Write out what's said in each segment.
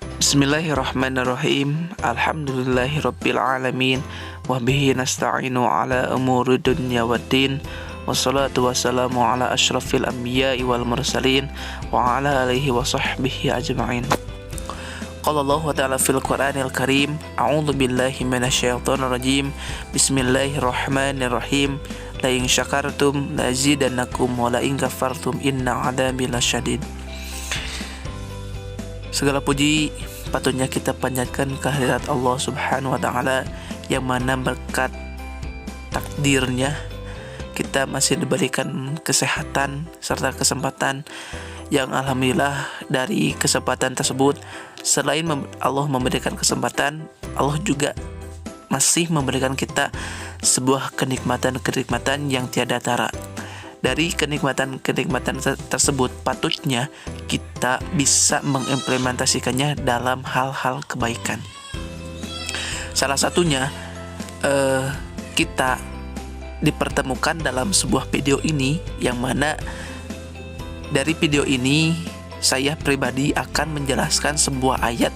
Bismillahirrahmanirrahim. Alhamdulillahirabbil alamin wa bihi nasta'inu ala umuri dunya waddin. Wassalatu wassalamu ala asyrafil anbiya'i wal mursalin wa ala alihi wa sahbihi ajma'in. Qala Allah ta'ala fil Qur'anil Karim, a'udzu billahi minasyaitonir rajim. Bismillahirrahmanirrahim. La in syakartum la azidannakum wa la in kafartum inna 'adzabi lasyadid. Segala puji patutnya kita panjatkan kehadirat Allah Subhanahu wa Ta'ala, yang mana berkat takdirnya kita masih diberikan kesehatan serta kesempatan, yang alhamdulillah dari kesempatan tersebut, selain Allah memberikan kesempatan, Allah juga masih memberikan kita sebuah kenikmatan-kenikmatan yang tiada tara. Dari kenikmatan-kenikmatan tersebut patutnya kita bisa mengimplementasikannya dalam hal-hal kebaikan. Salah satunya kita dipertemukan dalam sebuah video ini, yang mana dari video ini saya pribadi akan menjelaskan sebuah ayat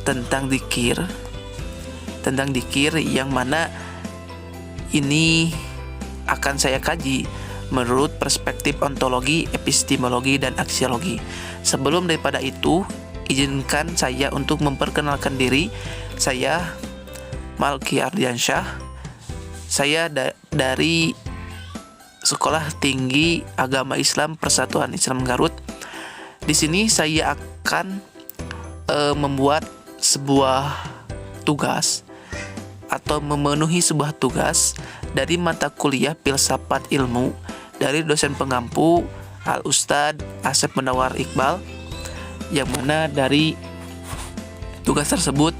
tentang dzikir, yang mana ini akan saya kaji menurut perspektif ontologi, epistemologi, dan aksiologi. Sebelum daripada itu, izinkan saya untuk memperkenalkan diri. Saya Malki Ardiansyah. Saya dari Sekolah Tinggi Agama Islam Persatuan Islam Garut. Di sini saya akan membuat sebuah tugas atau memenuhi sebuah tugas dari mata kuliah Filsafat Ilmu dari dosen pengampu Al-Ustadz Asep Munawar Iqbal, yang mana dari tugas tersebut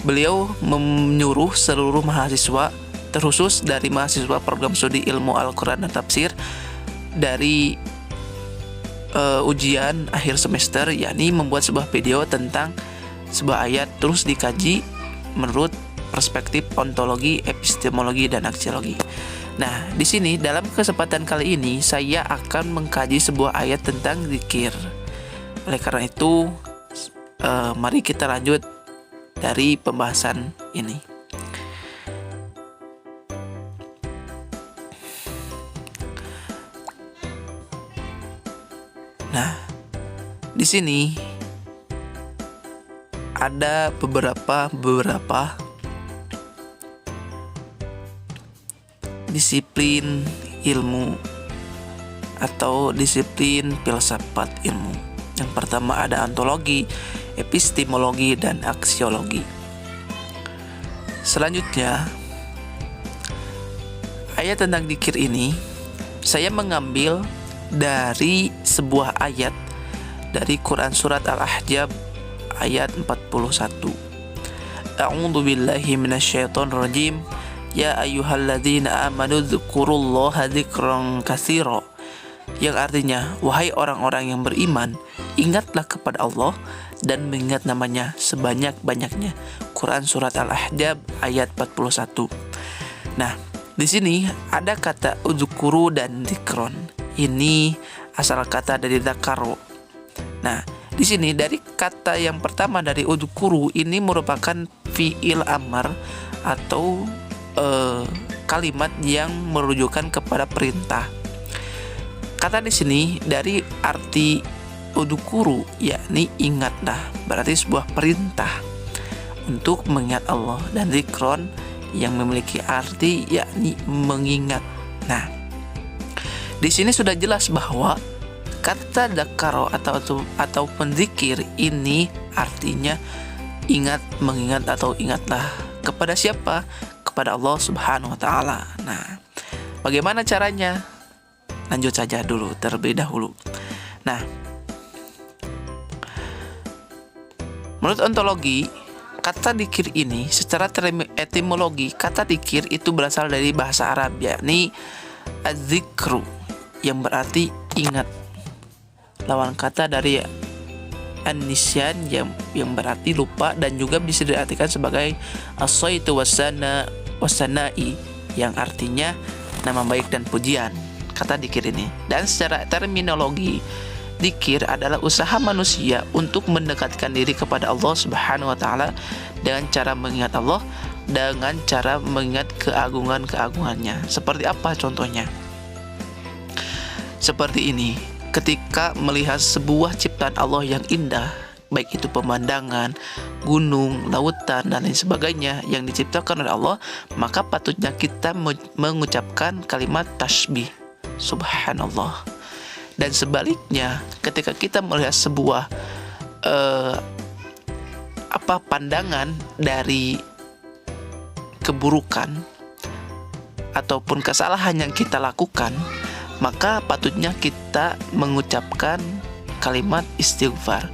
beliau menyuruh seluruh mahasiswa, terkhusus dari mahasiswa program studi ilmu Al-Quran dan Tafsir, dari ujian akhir semester, yakni membuat sebuah video tentang sebuah ayat, terus dikaji menurut perspektif ontologi, epistemologi, dan aksiologi. Nah, di sini dalam kesempatan kali ini saya akan mengkaji sebuah ayat tentang zikir. Oleh karena itu, mari kita lanjut dari pembahasan ini. Nah, di sini ada beberapa disiplin ilmu atau disiplin filsafat ilmu. Yang pertama ada ontologi, epistemologi, dan aksiologi. Selanjutnya, ayat tentang dzikir ini saya mengambil dari sebuah ayat dari Quran surat Al-Ahzab ayat 41. A'udzu billahi minasyaitonir rajim. Ya ayyuhalladzina amanu dzkurullaha dzikran katsira, yang artinya, wahai orang-orang yang beriman, ingatlah kepada Allah dan mengingat namanya sebanyak-banyaknya. Quran surat Al-Ahzab ayat 41. Nah, di sini ada kata udzkuru dan dzikron. Ini asal kata dari dzakaro. Nah, di sini dari kata yang pertama dari udzkuru ini merupakan fi'il amar atau kalimat yang merujukan kepada perintah. Kata di sini dari arti udzkuru, yakni ingatlah, berarti sebuah perintah untuk mengingat Allah, dan zikron yang memiliki arti yakni mengingat. Nah, di sini sudah jelas bahwa kata dzakaro atau penzikir ini artinya ingat, mengingat, atau ingatlah kepada siapa? Kepada Allah Subhanahu wa Ta'ala. Nah, bagaimana caranya? Lanjut saja dulu terlebih dahulu. Nah, menurut ontologi, kata dzikir ini secara etimologi, kata dzikir itu berasal dari bahasa Arab, yakni az-zikru, yang berarti ingat. Lawan kata dari an-nisyan yang berarti lupa, dan juga bisa diartikan sebagai as-saitu wasanai, yang artinya nama baik dan pujian. Kata dzikir ini, dan secara terminologi Dzikir adalah usaha manusia untuk mendekatkan diri kepada Allah Subhanahu wa taala dengan cara mengingat Allah, dengan cara mengingat keagungan-keagungannya. Seperti apa contohnya? Seperti ini, ketika melihat sebuah ciptaan Allah yang indah, baik itu pemandangan, gunung, lautan, dan lain sebagainya yang diciptakan oleh Allah, maka patutnya kita mengucapkan kalimat tasbih, subhanallah. Dan sebaliknya, ketika kita melihat sebuah pandangan dari keburukan ataupun kesalahan yang kita lakukan, maka patutnya kita mengucapkan kalimat istighfar,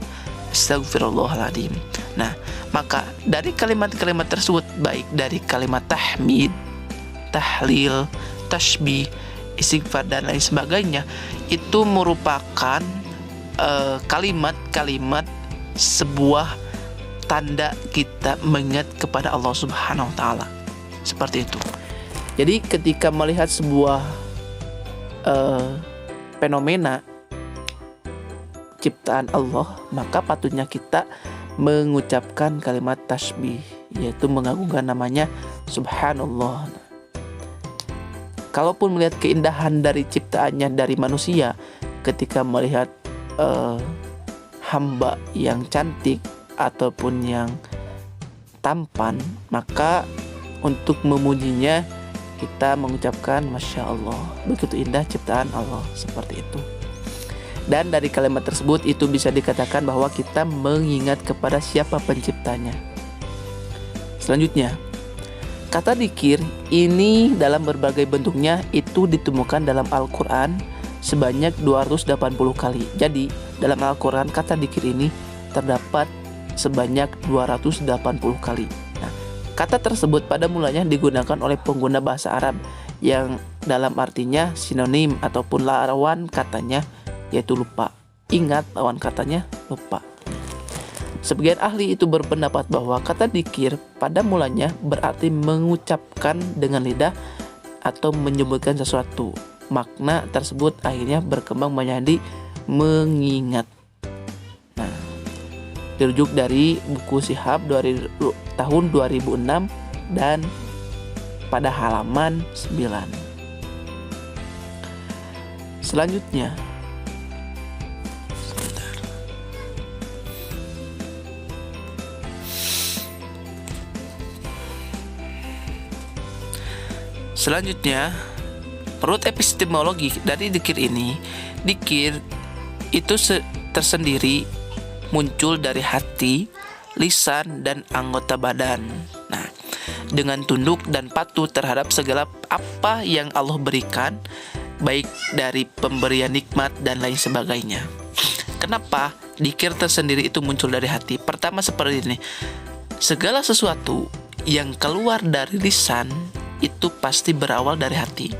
astagfirullahaladzim. Nah, maka dari kalimat-kalimat tersebut, baik dari kalimat tahmid, tahlil, tasbih, istighfar, dan lain sebagainya, itu merupakan kalimat-kalimat sebuah tanda kita mengingat kepada Allah Subhanahu wa taala. Seperti itu. Jadi ketika melihat sebuah fenomena ciptaan Allah, maka patutnya kita mengucapkan kalimat tasbih, yaitu mengagungkan namanya subhanallah. Kalaupun melihat keindahan dari ciptaannya dari manusia, ketika melihat hamba yang cantik ataupun yang tampan, maka untuk memujinya kita mengucapkan Masya Allah, begitu indah ciptaan Allah, seperti itu. Dan dari kalimat tersebut itu bisa dikatakan bahwa kita mengingat kepada siapa penciptanya. Selanjutnya, kata dzikir ini dalam berbagai bentuknya itu ditemukan dalam Al-Quran sebanyak 280 kali. Jadi dalam Al-Quran kata dzikir ini terdapat sebanyak 280 kali. Nah, kata tersebut pada mulanya digunakan oleh pengguna bahasa Arab yang dalam artinya sinonim ataupun lawan katanya, yaitu lupa. Ingat, lawan katanya lupa. Sebagian ahli itu berpendapat bahwa kata dzikir pada mulanya berarti mengucapkan dengan lidah atau menyebutkan sesuatu. Makna tersebut akhirnya berkembang menjadi mengingat. Dirujuk dari buku Shihab dari tahun 2006 dan pada halaman 9. Selanjutnya, menurut epistemologi dari dzikir ini, dzikir itu tersendiri muncul dari hati, lisan, dan anggota badan. Nah, dengan tunduk dan patuh terhadap segala apa yang Allah berikan, baik dari pemberian nikmat dan lain sebagainya. Kenapa dzikir tersendiri itu muncul dari hati? Pertama seperti ini, segala sesuatu yang keluar dari lisan itu pasti berawal dari hati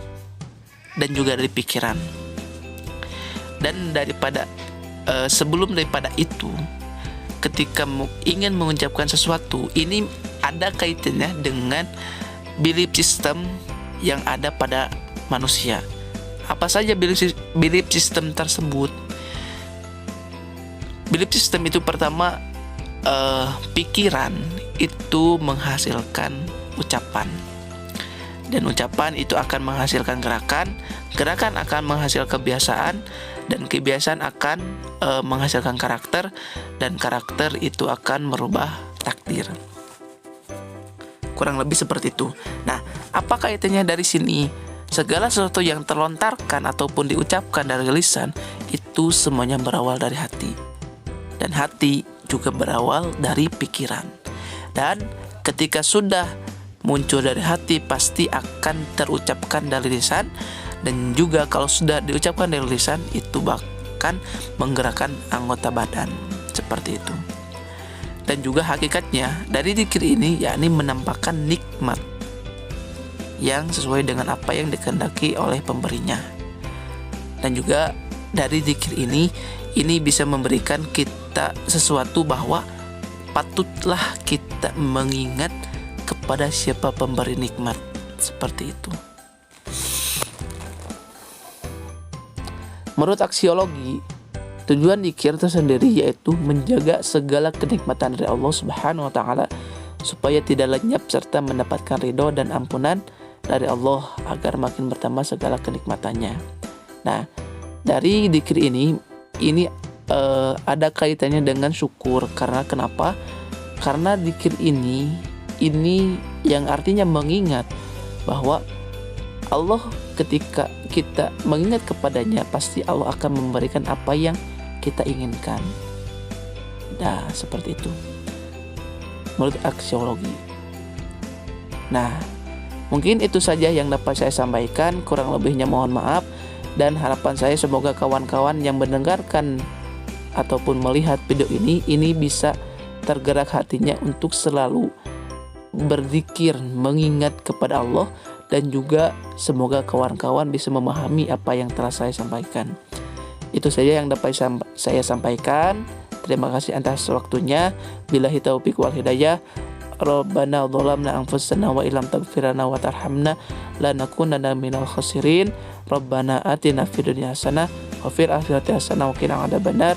dan juga dari pikiran. Dan sebelum daripada itu, ketika ingin mengucapkan sesuatu, ini ada kaitannya dengan belief system yang ada pada manusia. Apa saja belief system tersebut? Belief system itu pertama, pikiran itu menghasilkan ucapan, dan ucapan itu akan menghasilkan gerakan, gerakan akan menghasilkan kebiasaan, dan kebiasaan akan menghasilkan karakter, dan karakter itu akan merubah takdir. Kurang lebih seperti itu. Nah, apa kaitannya dari sini? Segala sesuatu yang terlontarkan ataupun diucapkan dari lisan itu semuanya berawal dari hati, dan hati juga berawal dari pikiran. Dan ketika sudah muncul dari hati, pasti akan terucapkan dari lisan. Dan juga kalau sudah diucapkan dari lisan, itu bahkan menggerakkan anggota badan. Seperti itu. Dan juga hakikatnya dari dzikir ini yakni menampakkan nikmat yang sesuai dengan apa yang dikehendaki oleh pemberinya. Dan juga dari dzikir ini bisa memberikan kita sesuatu bahwa patutlah kita mengingat kepada siapa pemberi nikmat. Seperti itu. Menurut aksiologi, Tujuan zikir tersendiri yaitu menjaga segala kenikmatan dari Allah Subhanahu wa taala supaya tidak lenyap serta mendapatkan ridho dan ampunan dari Allah agar makin bertambah segala kenikmatannya. Nah, dari zikir ini ada kaitannya dengan syukur. Karena kenapa? Karena zikir ini yang artinya mengingat bahwa Allah, ketika kita mengingat kepadanya, pasti Allah akan memberikan apa yang kita inginkan. Nah, seperti itu menurut aksiologi. Nah, mungkin itu saja yang dapat saya sampaikan. Kurang lebihnya mohon maaf, dan harapan saya semoga kawan-kawan yang mendengarkan ataupun melihat video ini bisa tergerak hatinya untuk selalu berzikir, mengingat kepada Allah, dan juga semoga kawan-kawan bisa memahami apa yang telah saya sampaikan. Itu saja yang dapat saya sampaikan. Terima kasih atas waktunya. Billahi taufiq wal hidayah. Rabbana dhalamna anfusana wa illam taghfir lana wa tarhamna lanakunanna minal khasirin. Rabbana atina fid dunya hasanah wa fil akhirati hasanah wa qina adzabannar.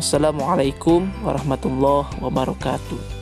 Wassalamualaikum warahmatullahi wabarakatuh.